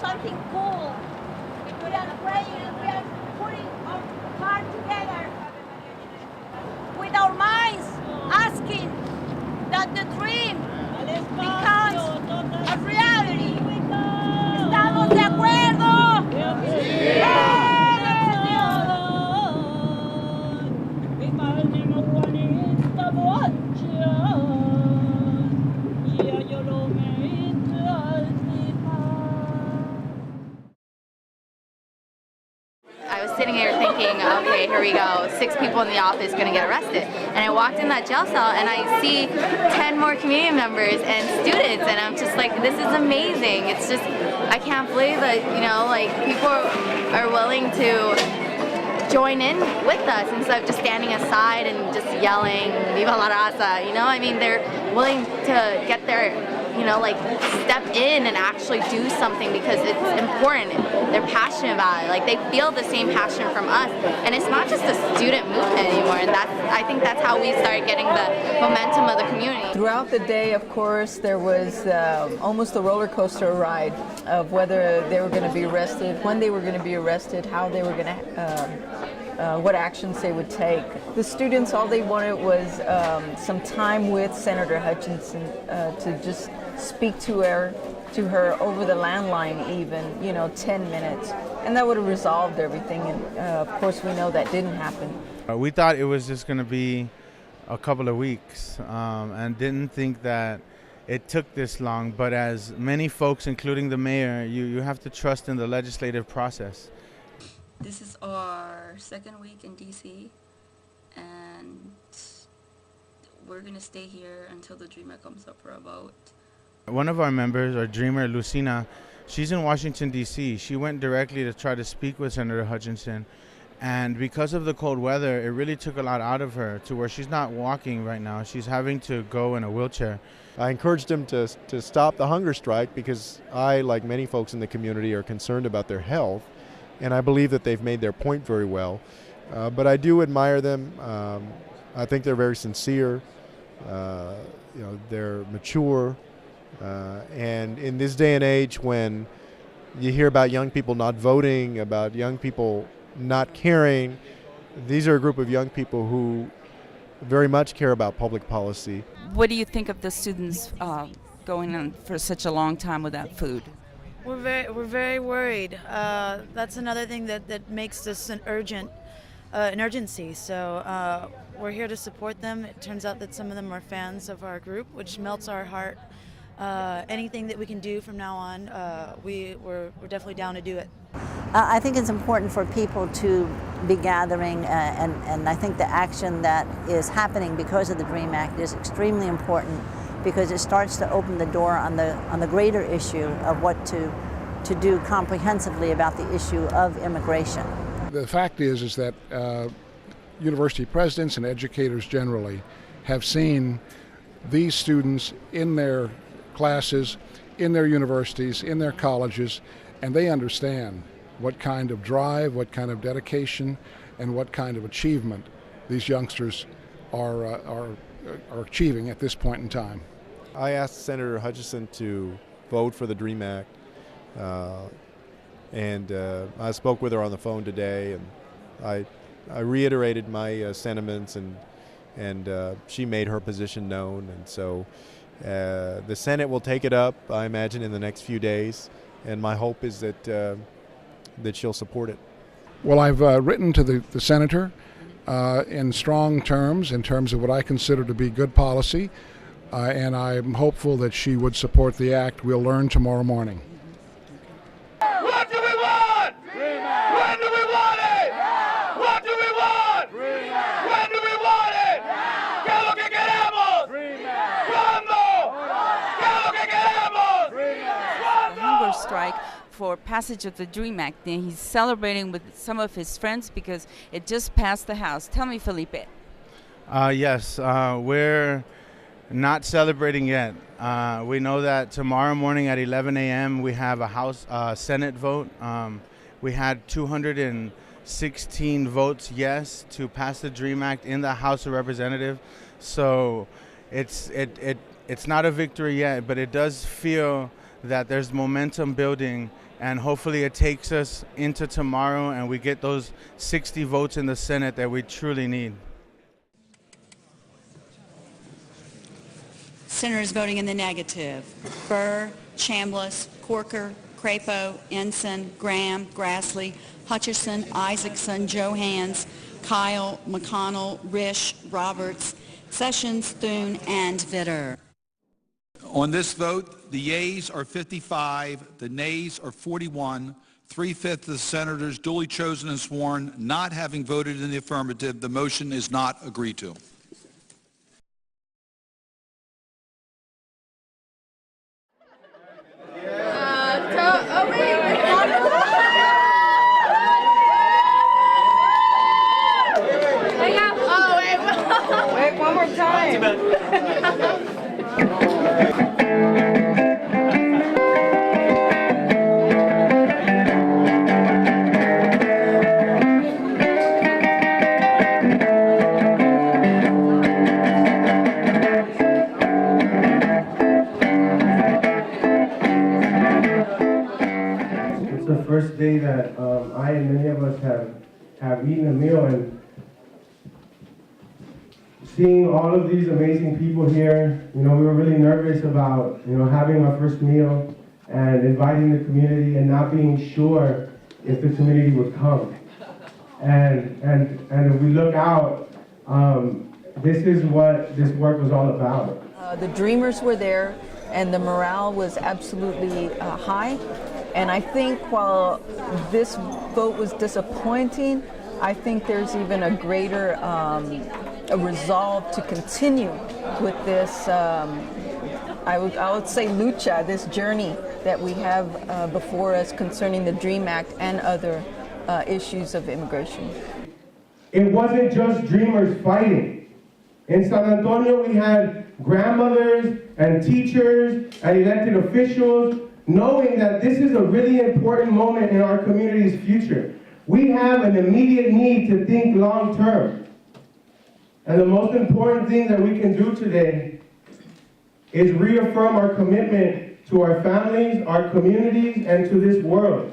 something cool. We are praying, we are putting our heart together with our minds, asking that the dream becomes a reality. ¿Estamos de acuerdo? Sí. I was sitting there thinking, okay, here we go, 6 people in the office gonna get arrested. And I walked in that jail cell and I see 10 more community members and students, and I'm just like, this is amazing. It's just, I can't believe that, like people are willing to join in with us instead of just standing aside and just yelling, Viva la raza, I mean, they're willing to get their, like step in and actually do something because it's important. They're passionate about it. Like they feel the same passion from us. And it's not just a student movement anymore. And I think that's how we started getting the momentum of the community. Throughout the day, of course, there was almost a roller coaster ride of whether they were going to be arrested, when they were going to be arrested, how they were going to what actions they would take. The students, all they wanted was some time with Senator Hutchinson to just speak to her over the landline even, 10 minutes. And that would have resolved everything. And of course, we know that didn't happen. We thought it was just going to be a couple of weeks and didn't think that it took this long. But as many folks, including the mayor, you have to trust in the legislative process. This is our second week in DC, and we're going to stay here until the Dreamer comes up for a vote. One of our members, our dreamer, Lucina, she's in Washington, D.C. She went directly to try to speak with Senator Hutchinson, and because of the cold weather, it really took a lot out of her to where she's not walking right now. She's having to go in a wheelchair. I encouraged them to stop the hunger strike because I, like many folks in the community, are concerned about their health. And I believe that they've made their point very well. But I do admire them. I think they're very sincere. They're mature. And in this day and age when you hear about young people not voting, about young people not caring, these are a group of young people who very much care about public policy. What do you think of the students going on for such a long time without food? We're very worried. That's another thing that makes this an urgency. So we're here to support them. It turns out that some of them are fans of our group, which melts our heart. Anything that we can do from now on, we're definitely down to do it. I think it's important for people to be gathering, and I think the action that is happening because of the DREAM Act is extremely important, because it starts to open the door on the greater issue of what to do comprehensively about the issue of immigration. The fact is that university presidents and educators generally have seen these students in their classes, in their universities, in their colleges, and they understand what kind of drive, what kind of dedication, and what kind of achievement these youngsters are achieving at this point in time. I asked Senator Hutchinson to vote for the DREAM Act, and I spoke with her on the phone today, and I reiterated my sentiments, and she made her position known, and so the Senate will take it up, I imagine, in the next few days, and my hope is that she'll support it. Well, I've written to the senator in strong terms, in terms of what I consider to be good policy, and I'm hopeful that she would support the act. We'll learn tomorrow morning. What do we want? When do we want it? What do we want? When do we want it? ¿Qué es lo que queremos? ¿Cuándo? ¿Qué es lo que queremos? Hunger strike for passage of the DREAM Act, and he's celebrating with some of his friends because it just passed the House. Tell me, Felipe. Yes, we're not celebrating yet. We know that tomorrow morning at 11 a.m. we have a House Senate vote. We had 216 votes yes to pass the DREAM Act in the House of Representatives. So it's not a victory yet, but it does feel that there's momentum building, and hopefully it takes us into tomorrow and we get those 60 votes in the Senate that we truly need. Senators voting in the negative: Burr, Chambliss, Corker, Crapo, Ensign, Graham, Grassley, Hutchison, Isaacson, Johans, Kyle, McConnell, Risch, Roberts, Sessions, Thune, and Vitter. On this vote, the yeas are 55, the nays are 41. 3/5 of the senators duly chosen and sworn not having voted in the affirmative. The motion is not agreed to. Wait, one more time. It's the first day that I and many of us have eaten a meal, and seeing all of these amazing people here, we were really nervous about, having our first meal and inviting the community and not being sure if the community would come. And if we look out, this is what this work was all about. The dreamers were there, and the morale was absolutely high. And I think while this vote was disappointing, I think there's even a greater a resolve to continue with this, I would say lucha, this journey that we have before us concerning the DREAM Act and other issues of immigration. It wasn't just dreamers fighting. In San Antonio, we had grandmothers and teachers and elected officials knowing that this is a really important moment in our community's future. We have an immediate need to think long term. And the most important thing that we can do today is reaffirm our commitment to our families, our communities, and to this world.